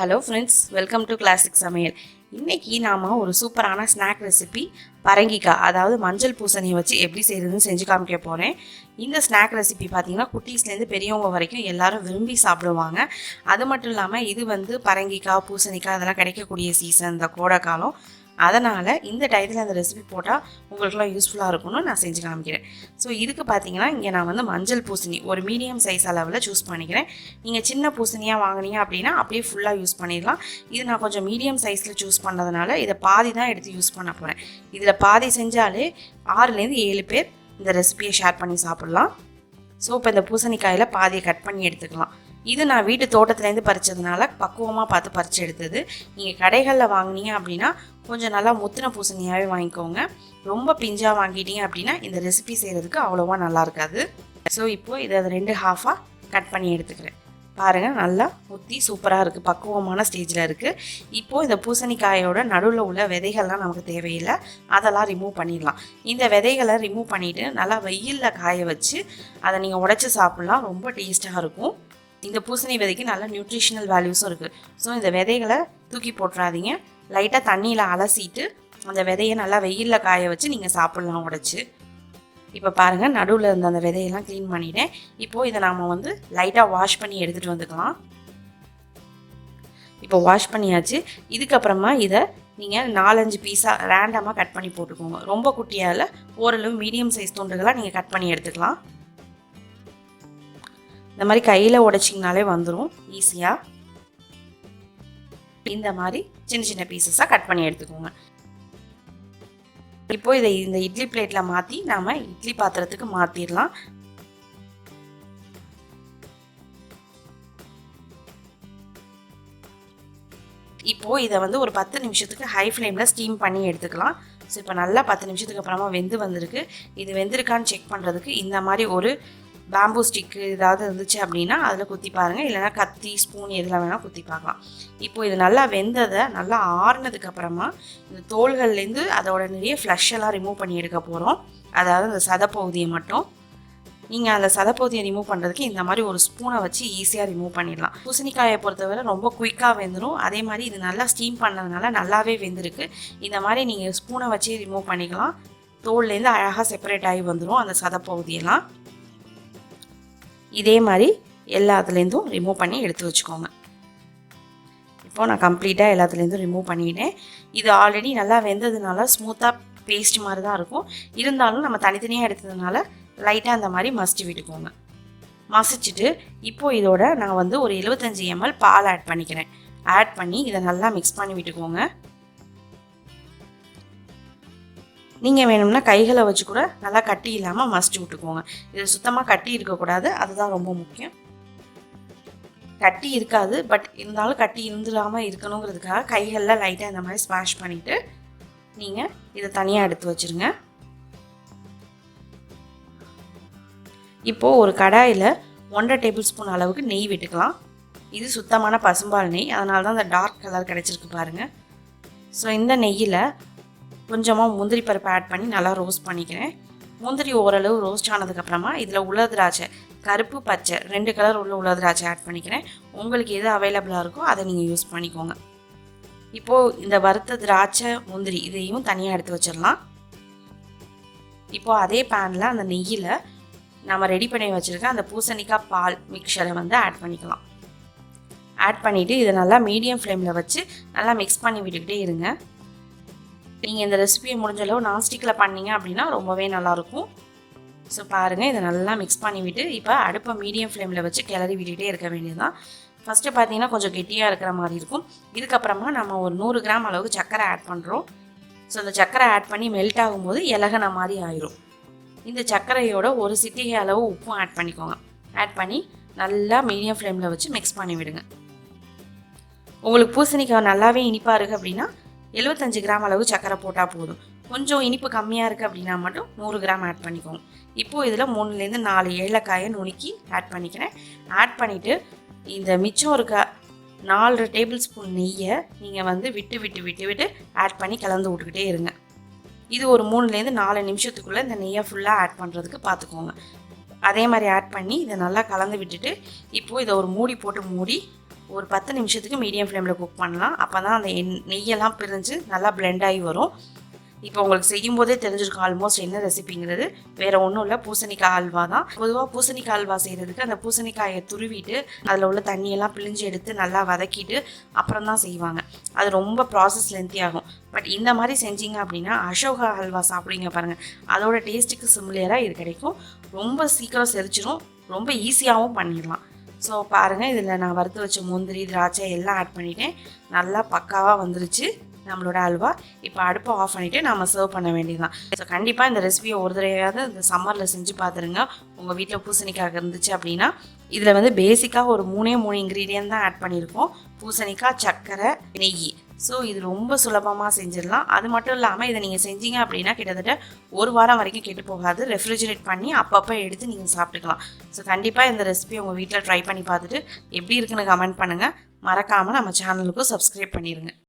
Hello friends, welcome to classic சமையல். இன்றைக்கி நாம் ஒரு சூப்பரான ஸ்நாக் ரெசிபி பரங்கிக்காய், அதாவது மஞ்சள் பூசணியை வச்சு எப்படி செய்கிறதுன்னு செஞ்சு காமிக்க போகிறேன். இந்த ஸ்நாக் ரெசிபி பார்த்திங்கன்னா குட்டீஸ்லேருந்து பெரியவங்க வரைக்கும் எல்லோரும் விரும்பி சாப்பிடுவாங்க. அது மட்டும் இல்லாமல் இது பரங்கிக்காய், பூசணிக்காய் அதெல்லாம் கிடைக்கக்கூடிய சீசன், இந்த கோடை காலம். அதனால் இந்த டயத்தில் அந்த ரெசிபி போட்டால் உங்களுக்குலாம் யூஸ்ஃபுல்லாக இருக்கும்னு நான் செஞ்சு காமிக்கிறேன். ஸோ இதுக்கு பார்த்தீங்கன்னா இங்கே நான் மஞ்சள் பூசணி ஒரு மீடியம் சைஸ் அளவில் சூஸ் பண்ணிக்கிறேன். நீங்கள் சின்ன பூசணியாக வாங்கினீங்க அப்படின்னா அப்படியே ஃபுல்லாக யூஸ் பண்ணிடலாம். இது நான் கொஞ்சம் மீடியம் சைஸில் சூஸ் பண்ணதுனால இதை பாதி தான் எடுத்து யூஸ் பண்ண போகிறேன். இதில் பாதி செஞ்சாலே 6லேருந்து 7 பேர் இந்த ரெசிபியை ஷேர் பண்ணி சாப்பிட்லாம். ஸோ இப்போ இந்த பூசணிக்காயில் பாதியை கட் பண்ணி எடுத்துக்கலாம். இது நான் வீட்டு தோட்டத்துலேருந்து பறித்ததுனால பக்குவமாக பார்த்து பறித்து எடுத்தது. நீங்கள் கடைகளில் வாங்கினீங்க அப்படின்னா கொஞ்சம் நல்லா முத்தின பூசணியாகவே வாங்கிக்கோங்க. ரொம்ப பிஞ்சாக வாங்கிட்டீங்க அப்படின்னா இந்த ரெசிபி செய்கிறதுக்கு அவ்வளோவா நல்லா இருக்காது. ஸோ இப்போது இதை 2 ஹாஃபாக கட் பண்ணி எடுத்துக்கிறேன். பாருங்கள், நல்லா முத்தி சூப்பராக இருக்குது, பக்குவமான ஸ்டேஜில் இருக்குது. இப்போது இந்த பூசணிக்காயோட நடுவில் உள்ள விதைகள்லாம் நமக்கு தேவையில்லை, அதெல்லாம் ரிமூவ் பண்ணிடலாம். இந்த விதைகளை ரிமூவ் பண்ணிவிட்டு நல்லா வெயிலில் காய வச்சு அதை நீங்கள் உடைச்சி சாப்பிட்லாம். ரொம்ப டேஸ்ட்டாக இருக்கும். இந்த பூசணி விதைக்கு நல்ல நியூட்ரிஷனல் வேல்யூஸும் இருக்குது. ஸோ இந்த விதைகளை தூக்கி போட்டுறாதீங்க. லைட்டாக தண்ணியில் அலசிட்டு அந்த விதையை நல்லா வெயிலில் காய வச்சு நீங்கள் சாப்பிட்லாம் உடைச்சி. இப்போ பாருங்கள், நடுவில் இருந்த அந்த விதையெல்லாம் க்ளீன் பண்ணிட்டேன். இப்போது இதை நாம் லைட்டாக வாஷ் பண்ணி எடுத்துகிட்டு வந்துக்கலாம். இப்போ வாஷ் பண்ணியாச்சு. இதுக்கப்புறமா இதை நீங்கள் 4-5 பீஸாக ரேண்டமாக கட் பண்ணி போட்டுக்கோங்க. ரொம்ப குட்டியால் ஓரளவு மீடியம் சைஸ் துண்டுகளாக நீங்கள் கட் பண்ணி எடுத்துக்கலாம். இந்த மாதிரி கையில் உடைச்சிங்கனாலே வந்துடும் ஈஸியாக. இந்த மாதிரி சின்ன சின்ன பீசஸாக கட் பண்ணி எடுத்துக்கோங்க. இப்போ இதை இந்த இட்லி பிளேட்டில் மாற்றி நாம் இட்லி பாத்திரத்துக்கு மாற்றிடலாம். இப்போது இதை ஒரு 10 நிமிஷத்துக்கு ஹை ஃப்ளேமில் ஸ்டீம் பண்ணி எடுத்துக்கலாம். ஸோ இப்போ நல்லா 10 நிமிஷத்துக்கு அப்புறமா வெந்து வந்திருக்கு. இது வெந்திருக்கான்னு செக் பண்ணுறதுக்கு இந்த மாதிரி ஒரு பேம்பூ ஸ்டிக்கு ஏதாவது இருந்துச்சு அப்படின்னா அதில் குத்தி பாருங்கள், இல்லைனா கத்தி, ஸ்பூன் எதில் வேணால் குத்தி பார்க்கலாம். இப்போது இது நல்லா வெந்ததை நல்லா ஆறுனதுக்கப்புறமா இந்த தோள்கள்லேருந்து அதோட நிறைய ஃப்ளஷெல்லாம் ரிமூவ் பண்ணி எடுக்க போகிறோம். அதாவது அந்த சதப்பகுதியை மட்டும். நீங்கள் அந்த சதப்பகுதியை ரிமூவ் பண்ணுறதுக்கு இந்த மாதிரி ஒரு ஸ்பூனை வச்சு ஈஸியாக ரிமூவ் பண்ணிடலாம். பூசணிக்காயை பொறுத்தவரை ரொம்ப குயிக்காக வெந்துடும். அதே மாதிரி இது நல்லா ஸ்டீம் பண்ணதுனால நல்லாவே வெந்திருக்கு. இந்த மாதிரி நீங்கள் ஸ்பூனை வச்சு ரிமூவ் பண்ணிக்கலாம். தோல்லேருந்து அழகாக செப்பரேட் ஆகி வந்துடும் அந்த சதப்பகுதியெல்லாம். இதே மாதிரி எல்லாத்துலேருந்தும் ரிமூவ் பண்ணி எடுத்து வச்சுக்கோங்க. இப்போது நான் கம்ப்ளீட்டாக எல்லாத்துலேருந்தும் ரிமூவ் பண்ணிட்டேன். இது ஆல்ரெடி நல்லா வெந்ததுனால ஸ்மூத்தாக பேஸ்ட் மாதிரி தான் இருக்கும். இருந்தாலும் நம்ம தனித்தனியாக எடுத்ததுனால லைட்டாக அந்த மாதிரி மசிச்சு விட்டுக்கோங்க. மசிச்சுட்டு இப்போது இதோட நான் ஒரு 75 ml பால் ஆட் பண்ணிக்கிறேன். ஆட் பண்ணி இதை நல்லா மிக்ஸ் பண்ணி விட்டுக்கோங்க. நீங்கள் வேணும்னா கைகளை வச்சு கூட நல்லா கட்டி இல்லாமல் மசிச்சு விட்டுக்கோங்க. இது சுத்தமாக கட்டி இருக்கக்கூடாது, அதுதான் ரொம்ப முக்கியம். கட்டி இருக்காது, பட் இருந்தாலும் கட்டி இருந்துடாமல் இருக்கணுங்கிறதுக்காக கைகளில் லைட்டாக இந்த மாதிரி ஸ்மாஷ் பண்ணிவிட்டு நீங்கள் இதை தனியாக எடுத்து வச்சுருங்க. இப்போது ஒரு கடாயில் 1.5 டேபிள் ஸ்பூன் அளவுக்கு நெய் விட்டுக்கலாம். இது சுத்தமான பசும்பால் நெய், அதனால தான் அந்த டார்க் கலர் கிடச்சிருக்கு பாருங்கள். ஸோ இந்த நெய்யில் கொஞ்சமாக முந்திரி பருப்பு ஆட் பண்ணி நல்லா ரோஸ்ட் பண்ணிக்கிறேன். முந்திரி ஓரளவு ரோஸ்ட் ஆனதுக்கப்புறமா இதில் உலர் திராட்சை, கருப்பு பச்சை 2 கலர் உள்ள உலர் திராட்சை ஆட் பண்ணிக்கிறேன். உங்களுக்கு எது அவைலபிளாக இருக்கோ அதை நீங்கள் யூஸ் பண்ணிக்கோங்க. இப்போது இந்த வறுத்த திராட்சை, முந்திரி இதையும் தனியாக எடுத்து வச்சிடலாம். இப்போது அதே பேனில் அந்த நெய்யில் நம்ம ரெடி பண்ணி வச்சுருக்க அந்த பூசணிக்காய் பால் மிக்சரை ஆட் பண்ணிக்கலாம். ஆட் பண்ணிவிட்டு இதை நல்லா மீடியம் ஃப்ளேமில் வச்சு நல்லா மிக்ஸ் பண்ணி விட்டுக்கிட்டே இருங்க. நீங்கள் இந்த ரெசிபியை முடிஞ்ச அளவு நான்ஸ்டிக்கில் பண்ணிங்க அப்படின்னா ரொம்பவே நல்லாயிருக்கும். ஸோ பாருங்கள், இதை நல்லா மிக்ஸ் பண்ணிவிட்டு இப்போ அடுப்பை மீடியம் ஃப்ளேமில் வச்சு கிளறி விட்டுகிட்டே இருக்க வேண்டியதுதான். ஃபஸ்ட்டு பார்த்தீங்கன்னா கொஞ்சம் கெட்டியாக இருக்கிற மாதிரி இருக்கும். இதுக்கப்புறமா நம்ம ஒரு 100 கிராம் அளவுக்கு சர்க்கரை ஆட் பண்ணுறோம். ஸோ இந்த சர்க்கரை ஆட் பண்ணி மெல்ட் ஆகும்போது இலகுன மாதிரி ஆயிரும். இந்த சர்க்கரையோட ஒரு சிட்டிகை அளவு உப்பும் ஆட் பண்ணிக்கோங்க. ஆட் பண்ணி நல்லா மீடியம் ஃப்ளேமில் வச்சு மிக்ஸ் பண்ணி விடுங்க. உங்களுக்கு பூசணிக்காய் நல்லாவே இனிப்பாக இருக்குது அப்படின்னா 75 கிராம் அளவு சர்க்கரை போட்டால் போதும். கொஞ்சம் இனிப்பு கம்மியாக இருக்குது அப்படின்னா மட்டும் 100 கிராம் ஆட் பண்ணிக்கோங்க. இப்போது இதில் 3லேருந்து 4 ஏலக்காயை நுணுக்கி ஆட் பண்ணிக்கிறேன். ஆட் பண்ணிவிட்டு இந்த மிச்சம் இருக்க 4 டேபிள் ஸ்பூன் நெய்யை நீங்கள் விட்டு விட்டு விட்டு விட்டு ஆட் பண்ணி கலந்து விட்டுக்கிட்டே இருங்க. இது ஒரு 3லேருந்து 4 நிமிஷத்துக்குள்ளே இந்த நெய்யை ஃபுல்லாக ஆட் பண்ணுறதுக்கு பார்த்துக்கோங்க. அதே மாதிரி ஆட் பண்ணி இதை நல்லா கலந்து விட்டுட்டு இப்போது இதை ஒரு மூடி போட்டு மூடி ஒரு 10 நிமிஷத்துக்கு மீடியம் ஃப்ளேமில் குக் பண்ணலாம். அப்போ தான் அந்த நெய்யெல்லாம் பிரிஞ்சு நல்லா பிளெண்ட் ஆகி வரும். இப்போ உங்களுக்கு செய்யும்போதே தெரிஞ்சிருக்கும் ஆல்மோஸ்ட் என்ன ரெசிபிங்கிறது. வேறு ஒன்றும் இல்லை, பூசணிக்காய் அல்வா தான். பொதுவாக பூசணிக்காய் அல்வா செய்கிறதுக்கு அந்த பூசணிக்காயை துருவிட்டு அதில் உள்ள தண்ணியெல்லாம் பிழிஞ்சு எடுத்து நல்லா வதக்கிட்டு அப்புறம் தான் செய்வாங்க. அது ரொம்ப ப்ராசஸ் லென்த்தி ஆகும். பட் இந்த மாதிரி செஞ்சீங்க அப்படின்னா அசோகா அல்வா சாப்பிடுவீங்க பாருங்கள், அதோட டேஸ்ட்டுக்கு சிமிலியராக இது கிடைக்கும். ரொம்ப சீக்கிரம் செரிச்சிடும், ரொம்ப ஈஸியாகவும் பண்ணிடலாம். ஸோ பாருங்கள், இதில் நான் வறுத்து வச்ச முந்திரி திராட்சை எல்லாம் ஆட் பண்ணிட்டேன். நல்லா பக்காவாக வந்துருச்சு நம்மளோட அல்வா. இப்போ அடுப்பை ஆஃப் பண்ணிவிட்டு நம்ம சர்வ் பண்ண வேண்டியதுதான். ஸோ கண்டிப்பாக இந்த ரெசிபியை ஒரு தடவையாவது இந்த சம்மரில் செஞ்சு பார்த்துருங்க. உங்கள் வீட்டில் பூசணிக்காய் இருந்துச்சு அப்படின்னா. இதில் வந்து பேசிக்காக ஒரு 3 இன்க்ரீடியன்ட் தான் ஆட் பண்ணியிருக்கோம். பூசணிக்காய், சர்க்கரை, நெய். ஸோ இது ரொம்ப சுலபமாக செஞ்சிடலாம். அது மட்டும் இல்லாமல் இதை நீங்கள் செஞ்சீங்க அப்படின்னா கிட்டத்தட்ட 1 வாரம் வரைக்கும் கெட்டு போகாது. ரெஃப்ரிஜரேட் பண்ணி அப்பப்போ எடுத்து நீங்கள் சாப்பிட்டுக்கலாம். ஸோ கண்டிப்பாக இந்த ரெசிபி உங்கள் வீட்டில் ட்ரை பண்ணி பார்த்துட்டு எப்படி இருக்குன்னு கமெண்ட் பண்ணுங்கள். மறக்காமல் நம்ம சேனலுக்கும் சப்ஸ்கிரைப் பண்ணிடுங்க.